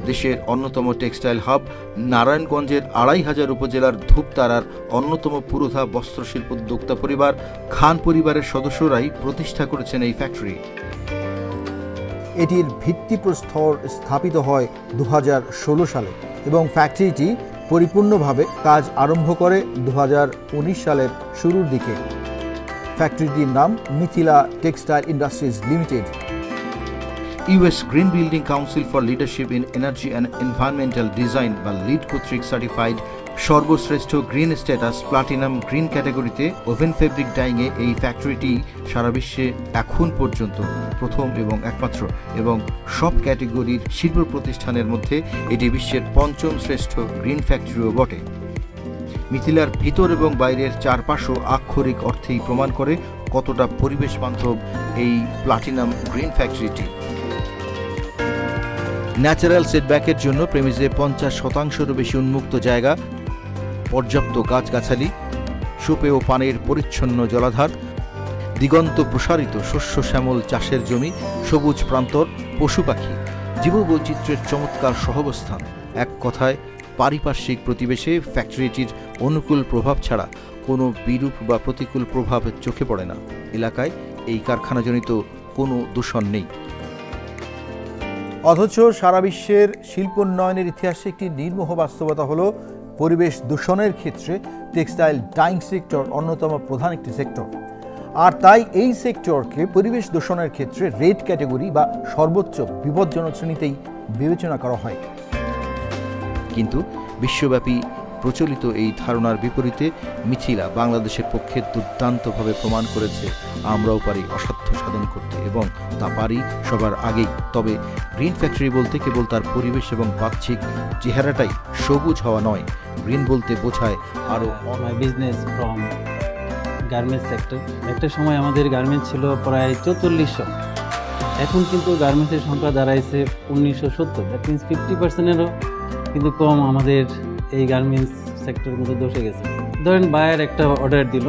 দেশের অন্যতম textile hub নারায়ণগঞ্জের ২৫০০ উপজেলার ধূপতারার অন্যতম পুরোধা বস্ত্রশিল্প উদ্যোক্তা পরিবার খান পরিবারের সদস্যরাই প্রতিষ্ঠা করেছেন এই ফ্যাক্টরি। এটির ভিত্তিপ্রস্তর স্থাপিত হয় ২০১৬ সালে এবং ফ্যাক্টরিটি পরিপূর্ণভাবে কাজ আরম্ভ করে ২০১৯ সালের শুরুর দিকে। ফ্যাক্টরিটির নাম Mithila textile industries limited. US green building council for leadership in energy and environmental design বা লিড কর্তৃক সার্টিফাইড সর্বশ্রেষ্ঠ গ্রিন স্ট্যাটাস প্লাটিনাম গ্রিন ক্যাটাগরিতে ওভেন ফেব্রিক ডাইংয়ে এই ফ্যাক্টরিটি সারা বিশ্বে এখন পর্যন্ত প্রথম এবং একমাত্র, এবং সব ক্যাটাগরির শিল্প প্রতিষ্ঠানের মধ্যে এটি বিশ্বের পঞ্চম শ্রেষ্ঠ গ্রিন ফ্যাক্টরিও বটে। মিথিলার ভিতর এবং বাইরের চারপাশও আক্ষরিক অর্থেই প্রমাণ করে কতটা পরিবেশ বান্ধব এই প্লাটিনাম গ্রিন ফ্যাক্টরিটি। ন্যাচারাল সেটব্যাকের জন্য প্রেমিসে ৫০% বেশি উন্মুক্ত জায়গা, পর্যাপ্ত গাছগাছালি, সুপেয় পানির পরিচ্ছন্ন জলাধার, দিগন্ত প্রসারিত শস্য শ্যামল চাষের জমি, সবুজ প্রান্তর, পশু পাখি, জীববৈচিত্র্যের চমৎকার সহাবস্থান। এক কথায় পারিপার্শ্বিক পরিবেশে ফ্যাক্টরিটির অনুকূল প্রভাব ছাড়া কোনো বিরূপ বা প্রতিকূল প্রভাব চোখে পড়ে না। এলাকায় এই কারখানাজনিত কোনো দূষণ নেই। অথচ সারা বিশ্বের শিল্পোন্নয়নের ইতিহাসে একটি নির্মোহ বাস্তবতা হলো পরিবেশ দূষণের ক্ষেত্রে টেক্সটাইল ডাইং সেক্টর অন্যতম প্রধান একটি সেক্টর। আর তাই এই সেক্টরকে পরিবেশ দূষণের ক্ষেত্রে রেড ক্যাটাগরি বা সর্বোচ্চ বিপজ্জনক শ্রেণীতেই বিবেচনা করা হয়। কিন্তু বিশ্বব্যাপী প্রচলিত এই ধারণার বিপরীতে মিথিলা বাংলাদেশের পক্ষে দুর্দান্তভাবে প্রমাণ করেছে আমরাও পারি অসাধ্য সাধন করতে, এবং তা পারি সবার আগেই। তবে গ্রিন ফ্যাক্টরি বলতে কেবল তার পরিবেশ এবং বাহ্যিক চেহারাটাই সবুজ হওয়া নয়, গ্রিন বলতে বোঝায় আরও বিজনেস ফ্রম গার্মেন্টস সেক্টর। একটা সময় আমাদের গার্মেন্টস ছিল প্রায় ৪৪০০, এখন কিন্তু গার্মেন্টসের সংখ্যা দাঁড়াইছে ১৯৭০। দ্যাট মিনস 50%-এরও কিন্তু কম আমাদের এই গার্মেন্টস সেক্টর কিন্তু বসে গেছে। ধরেন বায়ার একটা অর্ডার দিল,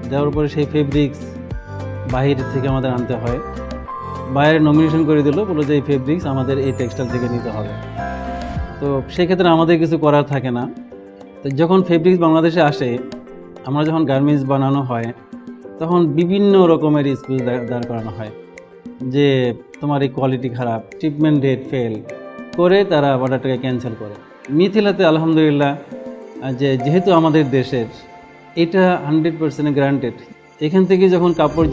দেওয়ার পরে সেই ফেব্রিক্স বাহির থেকে আমাদের আনতে হয়। বায়ার নমিনেশন করে দিল, বললো যে এই ফেব্রিক্স আমাদের এই টেক্সটাইল থেকে নিতে হবে। তো সেক্ষেত্রে আমাদের কিছু করার থাকে না। তো যখন ফেব্রিক্স বাংলাদেশে আসে, আমরা যখন গার্মেন্টস বানানো হয় তখন বিভিন্ন রকমের এক্সকিউজ দাঁড় করানো হয় যে তোমার এই কোয়ালিটি খারাপ, ট্রিটমেন্ট রেট ফেল করে তারা অর্ডারটাকে ক্যান্সেল করে। মিথিলাতে আলহামদুলিল্লাহ যেহেতু আমাদের দেশের এটা 100% গ্যারান্টেড। এখান থেকে যখন কাপড়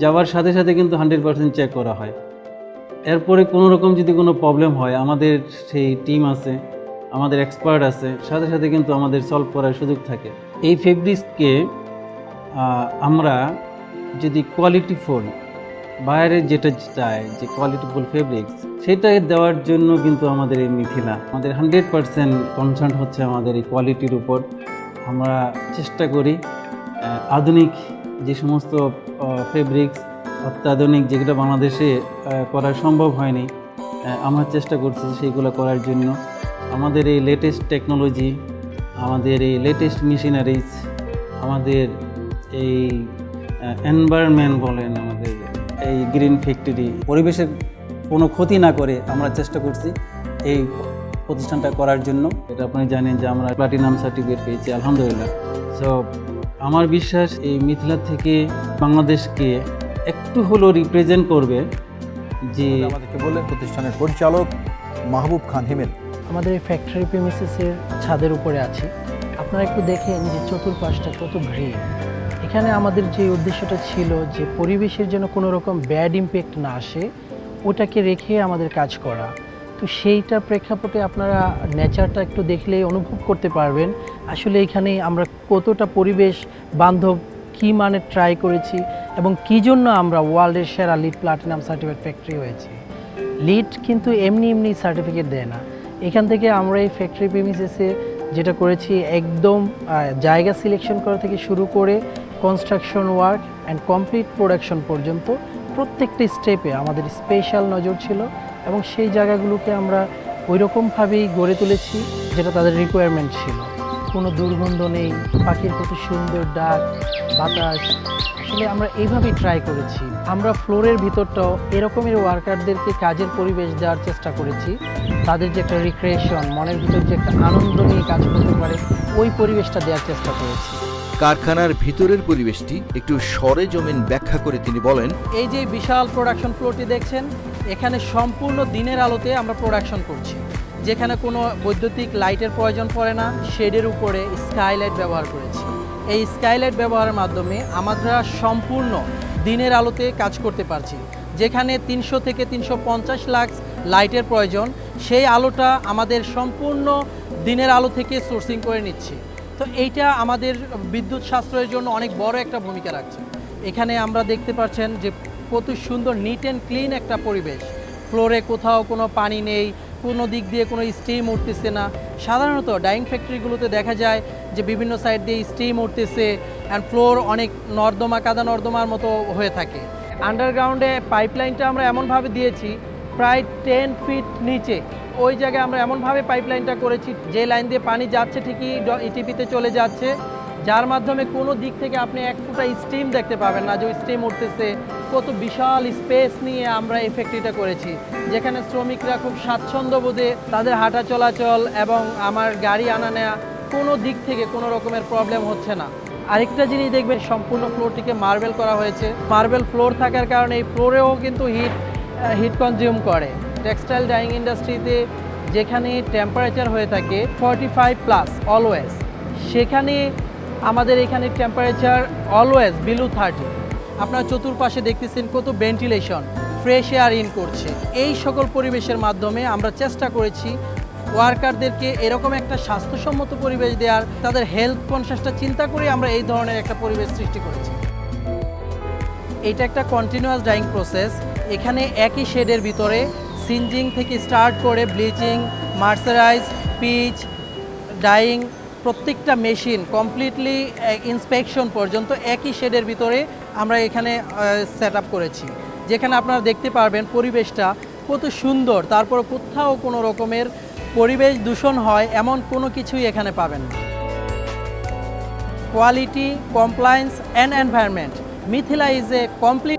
যাওয়ার সাথে সাথে কিন্তু 100% চেক করা হয়। এরপরে কোনো রকম যদি কোনো প্রবলেম হয়, আমাদের সেই টিম আছে, আমাদের এক্সপার্ট আছে, সাথে সাথে কিন্তু আমাদের সলভ করার সুযোগ থাকে। এই ফেব্রিক্সকে আমরা যদি কোয়ালিটিফুল বাইরে যেটা চায় যে কোয়ালিটিফুল ফেব্রিক্স, সেটা দেওয়ার জন্য কিন্তু আমাদের এই মিথিলা আমাদের 100% কনসার্ন হচ্ছে আমাদের এই কোয়ালিটির উপর। আমরা চেষ্টা করি আধুনিক যে সমস্ত ফেব্রিক্স, অত্যাধুনিক যেগুলো বাংলাদেশে করা সম্ভব হয়নি, আমরা চেষ্টা করছি সেইগুলো করার জন্য। আমাদের এই লেটেস্ট টেকনোলজি, আমাদের এই লেটেস্ট মেশিনারিজ, আমাদের এই এনভায়রনমেন্ট বলেন, আমাদের এই গ্রিন ফ্যাক্টরি, পরিবেশের কোনো ক্ষতি না করে আমরা চেষ্টা করছি এই প্রতিষ্ঠানটা করার জন্য। এটা আপনি জানেন যে আমরা প্লাটিনাম সার্টিফিকেট পেয়েছি আলহামদুলিল্লাহ। সো আমার বিশ্বাস এই মিথিলা থেকে বাংলাদেশকে একটু হলেও রিপ্রেজেন্ট করবে। যে আমাদেরকে বললেন প্রতিষ্ঠানের পরিচালক মাহবুব খান হিমেল। আমাদের এই ফ্যাক্টরি প্রেমিসেসের ছাদের উপরে আছি। আপনারা একটু দেখেন যে চতুর্পাশটা কত গ্রিন। এখানে আমাদের যে উদ্দেশ্যটা ছিল যে পরিবেশের যেন কোনো রকম ব্যাড ইম্প্যাক্ট না আসে, ওটাকে রেখে আমাদের কাজ করা। তো সেইটার প্রেক্ষাপটে আপনারা নেচারটা একটু দেখলেই অনুভব করতে পারবেন আসলে এখানে আমরা কতটা পরিবেশ বান্ধব, কী মানে ট্রাই করেছি এবং কী জন্য আমরা ওয়ার্ল্ডের সেরা লিড প্লাটিনাম সার্টিফাইড ফ্যাক্টরি হয়েছি। লিড কিন্তু এমনি সার্টিফিকেট দেয় না। এখান থেকে আমরা এই ফ্যাক্টরি প্রেমিসেসে যেটা করেছি, একদম জায়গা সিলেকশন করা থেকে শুরু করে construction work and complete production পর্যন্ত প্রত্যেকটা স্টেপে আমাদের স্পেশাল নজর ছিল এবং সেই জায়গাগুলোকে আমরা ওইরকমভাবেই গড়ে তুলেছি যেটা তাদের রিকোয়ারমেন্ট ছিল। কোনো দুর্গন্ধ নেই, পাখির কত সুন্দর ডাক, বাতাস, আসলে আমরা এইভাবেই ট্রাই করেছি। আমরা ফ্লোরের ভিতরটাও এরকমের ওয়ার্কারদেরকে কাজের পরিবেশ দেওয়ার চেষ্টা করেছি তাদের যে একটা রিক্রিয়েশন, মনের ভিতর যে একটা আনন্দ নিয়ে কাজ করতে পারে, ওই পরিবেশটা দেওয়ার চেষ্টা করেছি। কারখানার ভিতরের পরিবেশটি একটু সরেজমিন ব্যাখ্যা করে তিনি বলেন, এই যে বিশাল প্রোডাকশন ফ্লোরটি দেখছেন, এখানে সম্পূর্ণ দিনের আলোতে আমরা প্রোডাকশন করছি, যেখানে কোনো বৈদ্যুতিক লাইটের প্রয়োজন পড়ে না। শেডের উপরে স্কাইলাইট ব্যবহার করেছি। এই স্কাইলাইট ব্যবহারের মাধ্যমে আমরা সম্পূর্ণ দিনের আলোতে কাজ করতে পারছি। যেখানে 300 থেকে 350 লাক্স লাইটের প্রয়োজন, সেই আলোটা আমাদের সম্পূর্ণ দিনের আলো থেকে সোর্সিং করে নিচ্ছি। তো এইটা আমাদের বিদ্যুৎ সাশ্রয়ের জন্য অনেক বড় একটা ভূমিকা রাখছে। এখানে আমরা দেখতে পাচ্ছেন যে কত সুন্দর নিট অ্যান্ড ক্লিন একটা পরিবেশ। ফ্লোরে কোথাও কোনো পানি নেই, কোনো দিক দিয়ে কোনো স্টিম উঠতেছে না। সাধারণত ডাইং ফ্যাক্টরিগুলোতে দেখা যায় যে বিভিন্ন সাইড দিয়ে স্টিম উঠতেছে, অ্যান্ড ফ্লোর অনেক নর্দমা, কাদা নর্দমার মতো হয়ে থাকে। আন্ডারগ্রাউন্ডে পাইপলাইনটা আমরা এমনভাবে দিয়েছি প্রায় 10 ফিট নিচে। ওই জায়গায় আমরা এমনভাবে পাইপলাইনটা করেছি যে লাইন দিয়ে পানি যাচ্ছে ঠিকই ইটিপিতে চলে যাচ্ছে, যার মাধ্যমে কোনো দিক থেকে আপনি এক ফুটা স্টিম দেখতে পাবেন না যে স্টিম উঠতেছে। কত বিশাল স্পেস নিয়ে আমরা এই ফ্যাক্টরিটা করেছি, যেখানে শ্রমিকরা খুব স্বাচ্ছন্দ্য বোধে তাদের হাঁটা চলাচল এবং আমার গাড়ি আনা নেওয়া কোনো দিক থেকে কোনো রকমের প্রবলেম হচ্ছে না। আরেকটা জিনিস দেখবেন, সম্পূর্ণ ফ্লোরটিকে মার্বেল করা হয়েছে। মার্বেল ফ্লোর থাকার কারণে এই ফ্লোরেও কিন্তু হিট কনজিউম করে। টেক্সটাইল ডাইং ইন্ডাস্ট্রিতে যেখানে টেম্পারেচার হয়ে থাকে 45+ অলওয়েজ, সেখানে আমাদের এখানে টেম্পারেচার অলওয়েজ বিলো 30। আপনারা চতুর্পাশে দেখতেছেন কত ভেন্টিলেশন, ফ্রেশ এয়ার ইন করছে। এই সকল পরিবেশের মাধ্যমে আমরা চেষ্টা করেছি ওয়ার্কারদেরকে এরকম একটা স্বাস্থ্যসম্মত পরিবেশ দেওয়ার, তাদের হেলথ কনসিয়াসটা চিন্তা করে আমরা এই ধরনের একটা পরিবেশ সৃষ্টি করেছি। এটা একটা কন্টিনিউয়াস ডাইং প্রসেস। এখানে একই শেডের ভিতরে সিনজিং থেকে স্টার্ট করে ব্লিচিং, মার্সারাইজ, পিচ, ডাইং, প্রত্যেকটা মেশিন কমপ্লিটলি ইন্সপেকশন পর্যন্ত একই শেডের ভিতরে আমরা এখানে সেট আপ করেছি, যেখানে আপনারা দেখতে পারবেন পরিবেশটা কত সুন্দর। তারপর কোথাও কোনো রকমের পরিবেশ দূষণ হয় এমন কোনো কিছুই এখানে পাবেন না। Quality, compliance and environment, Mithila is a complete